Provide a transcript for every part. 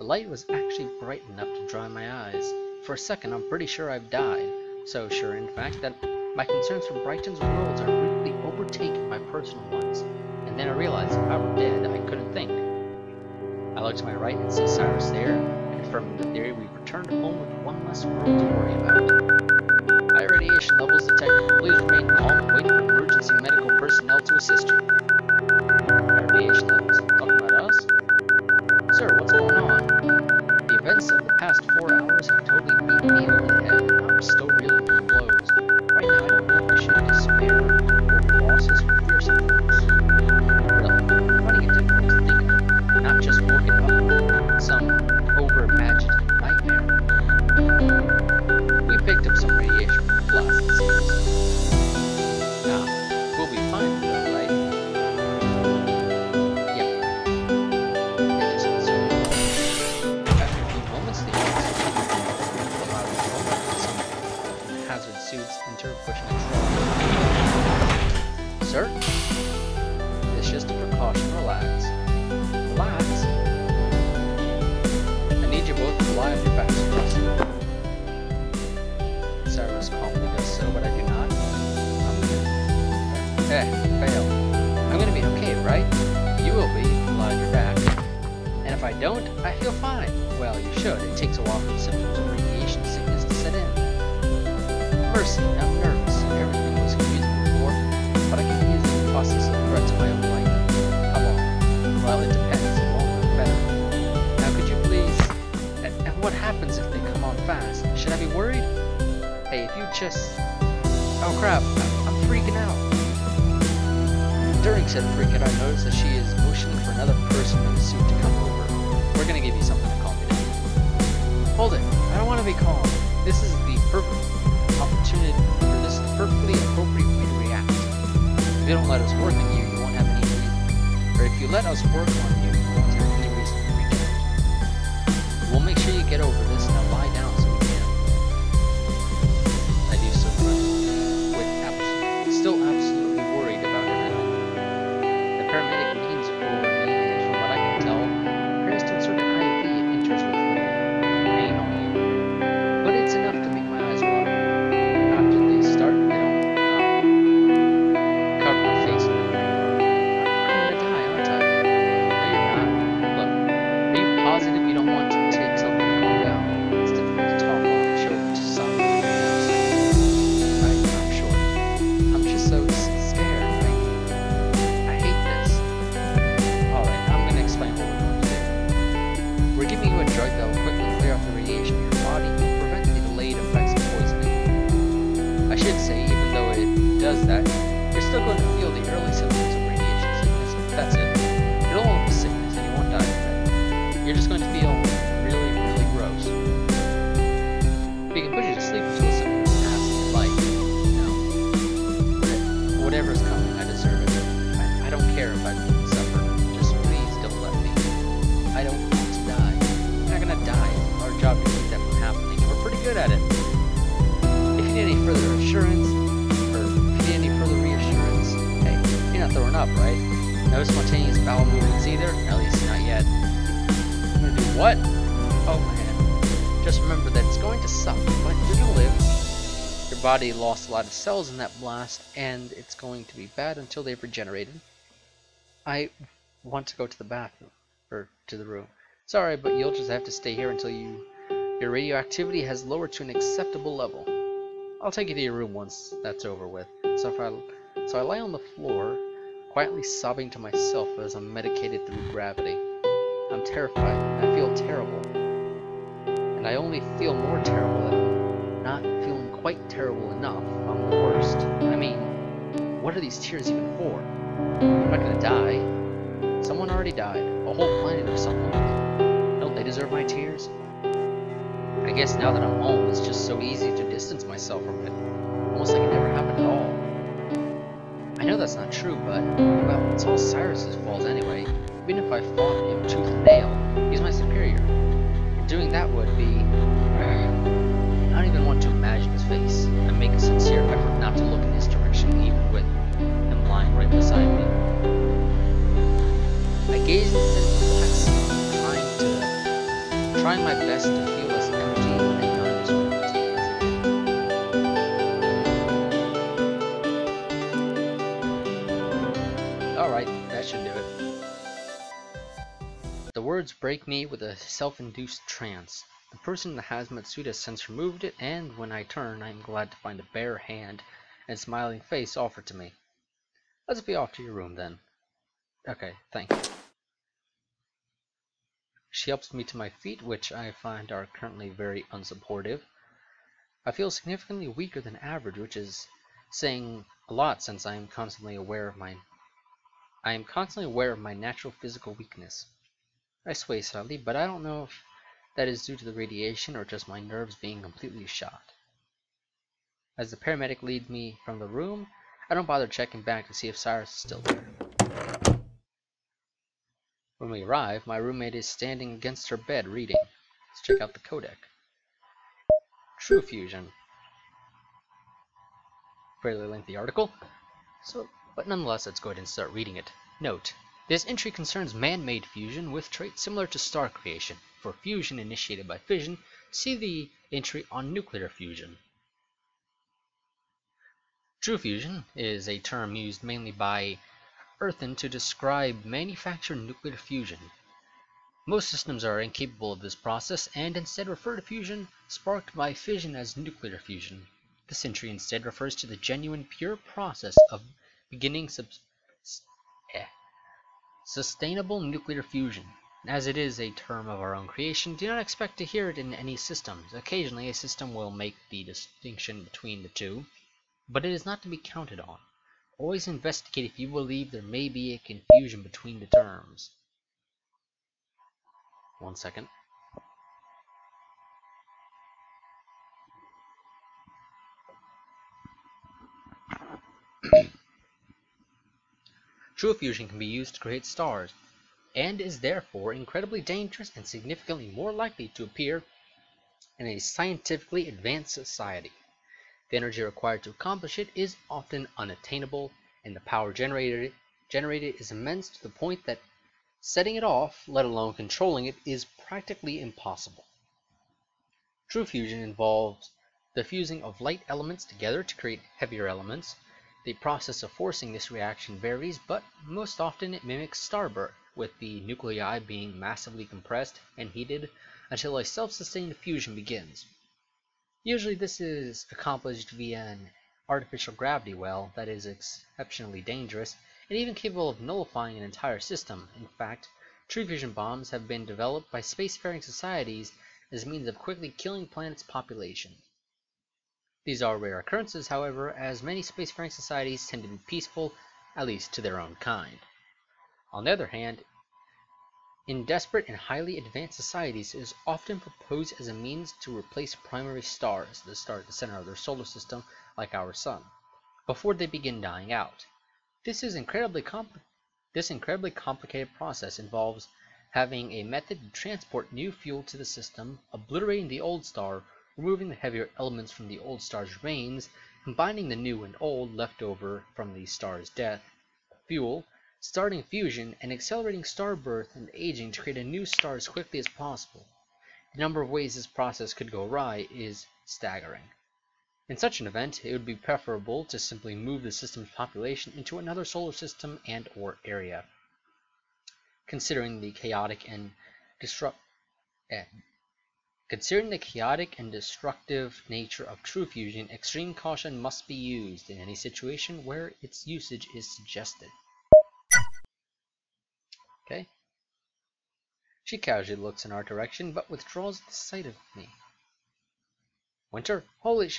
The light was actually bright enough to dry my eyes. For a second, I'm pretty sure I've died. So sure, in fact, that my concerns for Brighton's worlds are quickly overtaken by personal ones. And then I realized if I were dead, I couldn't think. I look to my right and see Cyrus there, confirming the theory we've returned home with one less world to worry about. High radiation levels detected. Please remain calm and wait for emergency medical personnel to assist you. High radiation levels. Talking about us? Sir, what's going on? The events of the past 4 hours have totally beat me over the head. I'm still reeling from the blows. Right now, I don't know if I should despair over losses or fear something else. Really, I'm finding it difficult to think of, not just woken up from some over-imagined nightmare. We picked up some radiation from the blast, it seems. Now, we'll be fine though, right? Yep. It is consumed. After a few moments, the oxygen allowed the robot and some hazard suits enter, pushing a trolley. Sir? It's just a precaution. Relax. Relax? I need you both to lie on your backs across the room. Cyrus calmly does so, but I do not. Fail. I'm gonna be okay, right? You will be. Lie on your back. And if I don't, I feel fine. Well, you should. It takes a while for the symptoms of radiation sickness to set in. Mercy, I'm nervous. Everything was confusing before, but I can easily process the threat to my own life. How long? Well, it depends. The longer, better. Now, could you please... And what happens if they come on fast? Should I be worried? Hey, if you just... Oh crap, I'm freaking out. During said freak out, I noticed that she is motioning for another person in a suit to come over. We're gonna give you something to calm you down. Hold it, I don't want to be calm. This is the perfect opportunity, or this is the perfectly appropriate way to react. If you don't let us work on you, you won't have any reason. Or if you let us work on you, you won't have any reason to freak out. We'll make sure you get over this. Now lie down so we can. I do so with still absolutely worried about everything. The paramedic leans over me and from what I can tell, appears to insert an IV and enters with pain on you. But it's enough to make my eyes water. After they start, they don't cover my face in the pain. I'm gonna die, aren't I? No, you're not. Look, are you positive you don't want to take something to calm down? It's difficult to talk while I'm choked to some. I'm sure. I'm just so scared. I hate this. Alright, I'm gonna explain what we're going to do. We're giving you a drug that will quickly clear off the radiation in your body and prevent the delayed effects of poisoning. I should say, even though it does that, you're still going to feel the early symptoms of radiation sickness. That's it. It'll only be sickness and you won't die from it. You're just going to feel really, really gross. We can put you to sleep until the symptoms pass if you like. No. Whatever's coming, I deserve it. I don't care if I suffer. Just please don't let me. I don't want to die. I'm not gonna die. Our job is to keep that from happening, and we're pretty good at it. If you need any further assurance, or if you need any further reassurance, hey, you're not throwing up, right? No spontaneous bowel movements either, at least not yet. I'm gonna do what? Oh man. Just remember that it's going to suck, but you're gonna live. Your body lost a lot of cells in that blast, and it's going to be bad until they've regenerated. I want to go to the bathroom, or to the room. Sorry, but you'll just have to stay here until your radioactivity has lowered to an acceptable level. I'll take you to your room once that's over with. So I lie on the floor, quietly sobbing to myself as I'm medicated through gravity. I'm terrified, and I feel terrible. And I only feel more terrible that I'm not feeling quite terrible enough. I'm the worst. I mean, what are these tears even for? I'm not gonna die. Someone already died. A whole planet or something. Don't they deserve my tears? I guess now that I'm home, it's just so easy to distance myself from it. Almost like it never happened at all. I know that's not true, but, well, it's all Cyrus's fault anyway. Even if I fought him tooth and nail, he's my superior. And doing that would be... I don't even want to imagine his face. I make a sincere effort not to look in his direction, even with him lying right beside me. I gaze into the black sea, trying to trying my best to feel less energy and burn this. Alright, that should do it. The words break me with a self-induced trance. The person in the hazmat suit has since removed it, and when I turn, I am glad to find a bare hand and smiling face offered to me. Let's be off to your room, then. Okay, thank you. She helps me to my feet, which I find are currently very unsupportive. I feel significantly weaker than average, which is saying a lot since I am constantly aware of my natural physical weakness. I sway slightly, but I don't know if that is due to the radiation or just my nerves being completely shot. As the paramedic leads me from the room, I don't bother checking back to see if Cyrus is still there. When we arrive, my roommate is standing against her bed reading. Let's check out the codec. True fusion. Fairly lengthy article, but nonetheless, let's go ahead and start reading it. Note: this entry concerns man-made fusion with traits similar to star creation. For fusion initiated by fission, see the entry on nuclear fusion. True fusion is a term used mainly by Earthen to describe manufactured nuclear fusion. Most systems are incapable of this process and instead refer to fusion sparked by fission as nuclear fusion. This entry instead refers to the genuine, pure process of beginning sustainable nuclear fusion. As it is a term of our own creation, do not expect to hear it in any systems. Occasionally, a system will make the distinction between the two, but it is not to be counted on. Always investigate if you believe there may be a confusion between the terms. 1 second. True fusion can be used to create stars, and is therefore incredibly dangerous and significantly more likely to appear in a scientifically advanced society. The energy required to accomplish it is often unattainable, and the power generated is immense to the point that setting it off, let alone controlling it, is practically impossible. True fusion involves the fusing of light elements together to create heavier elements. The process of forcing this reaction varies, but most often it mimics starbirth, with the nuclei being massively compressed and heated until a self-sustained fusion begins. Usually this is accomplished via an artificial gravity well that is exceptionally dangerous and even capable of nullifying an entire system. In fact, true fusion bombs have been developed by spacefaring societies as a means of quickly killing planets' population. These are rare occurrences, however, as many spacefaring societies tend to be peaceful, at least to their own kind. On the other hand, in desperate and highly advanced societies, it is often proposed as a means to replace primary stars, the star at the center of their solar system, like our Sun, before they begin dying out. This incredibly complicated process involves having a method to transport new fuel to the system, obliterating the old star, removing the heavier elements from the old star's remains, combining the new and old left over from the star's death, fuel, starting fusion, and accelerating star birth and aging to create a new star as quickly as possible. The number of ways this process could go awry is staggering. In such an event, it would be preferable to simply move the system's population into another solar system and/or area. Considering the chaotic and destructive nature of true fusion, extreme caution must be used in any situation where its usage is suggested. Okay. She casually looks in our direction, but withdraws at the sight of me. Winter? Holy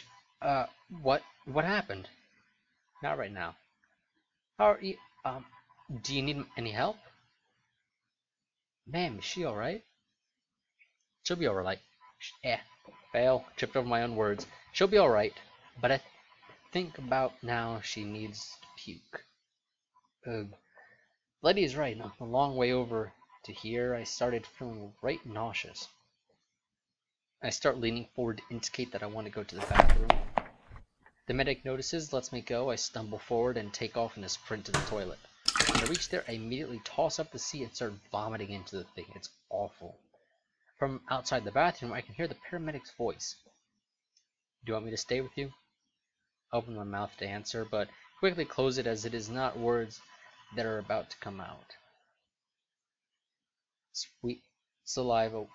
what happened? Not right now. How are you, do you need any help? Ma'am, is she alright? She'll be alright. Fail, tripped over my own words. She'll be alright, but I think about now she needs to puke. Ugh. Letty is right. A long way over to here, I started feeling right nauseous. I start leaning forward to indicate that I want to go to the bathroom. The medic notices, lets me go. I stumble forward and take off in a sprint to the toilet. When I reach there, I immediately toss up the seat and start vomiting into the thing. It's awful. From outside the bathroom, I can hear the paramedic's voice. Do you want me to stay with you? I open my mouth to answer, but quickly close it as it is not words that are about to come out. Sweet saliva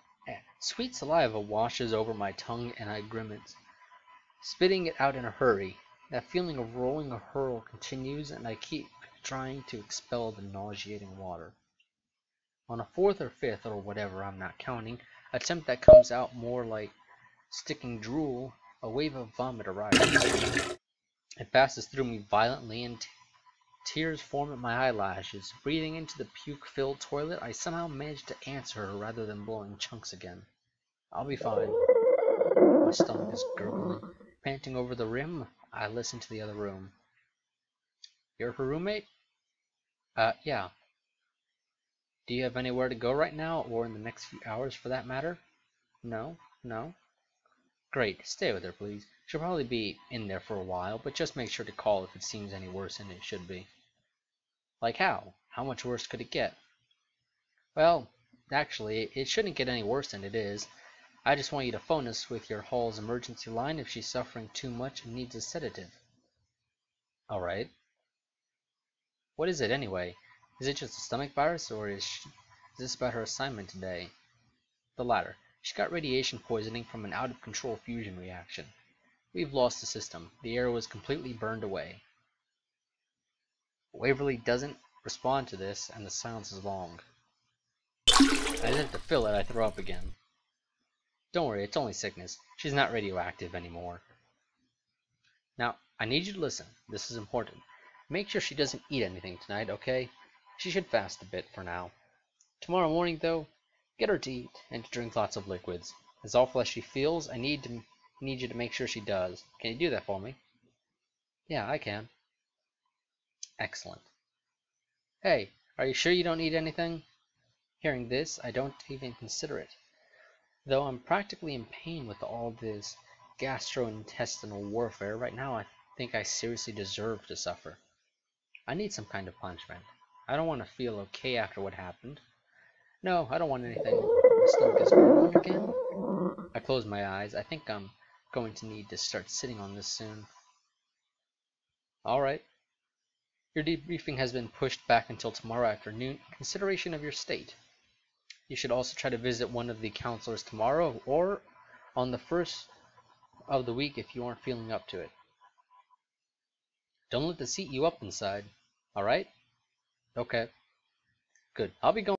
washes over my tongue and I grimace, spitting it out in a hurry. That feeling of rolling a hurl continues, and I keep trying to expel the nauseating water. On a fourth or fifth, or whatever, I'm not counting, attempt that comes out more like sticking drool, a wave of vomit arises. It passes through me violently, and tears form at my eyelashes. Breathing into the puke-filled toilet, I somehow manage to answer her rather than blowing chunks again. I'll be fine. My stomach is gurgling. Panting over the rim, I listen to the other room. You're her roommate? Yeah. Do you have anywhere to go right now, or in the next few hours for that matter? No? Great, stay with her, please. She'll probably be in there for a while, but just make sure to call if it seems any worse than it should be. Like how? How much worse could it get? Well, actually, it shouldn't get any worse than it is. I just want you to phone us with your hall's emergency line if she's suffering too much and needs a sedative. Alright. What is it, anyway? Is it just a stomach virus, or is this about her assignment today? The latter. She got radiation poisoning from an out-of-control fusion reaction. We've lost the system. The air was completely burned away. Waverly doesn't respond to this, and the silence is long. As if to fill it, I throw up again. Don't worry, it's only sickness. She's not radioactive anymore. Now, I need you to listen. This is important. Make sure she doesn't eat anything tonight, okay? She should fast a bit for now. Tomorrow morning, though, get her to eat and to drink lots of liquids. As awful as she feels, I need you to make sure she does. Can you do that for me? Yeah, I can. Excellent. Hey, are you sure you don't need anything? Hearing this, I don't even consider it. Though I'm practically in pain with all this gastrointestinal warfare, right now I think I seriously deserve to suffer. I need some kind of punishment. I don't want to feel okay after what happened. No, I don't want anything. My stomach is gurgling again. I close my eyes. I think I'm going to need to start sitting on this soon. Alright. Your debriefing has been pushed back until tomorrow afternoon in consideration of your state. You should also try to visit one of the counselors tomorrow or on the first of the week if you aren't feeling up to it. Don't let this eat you up inside. Alright? Okay. Good. I'll be going.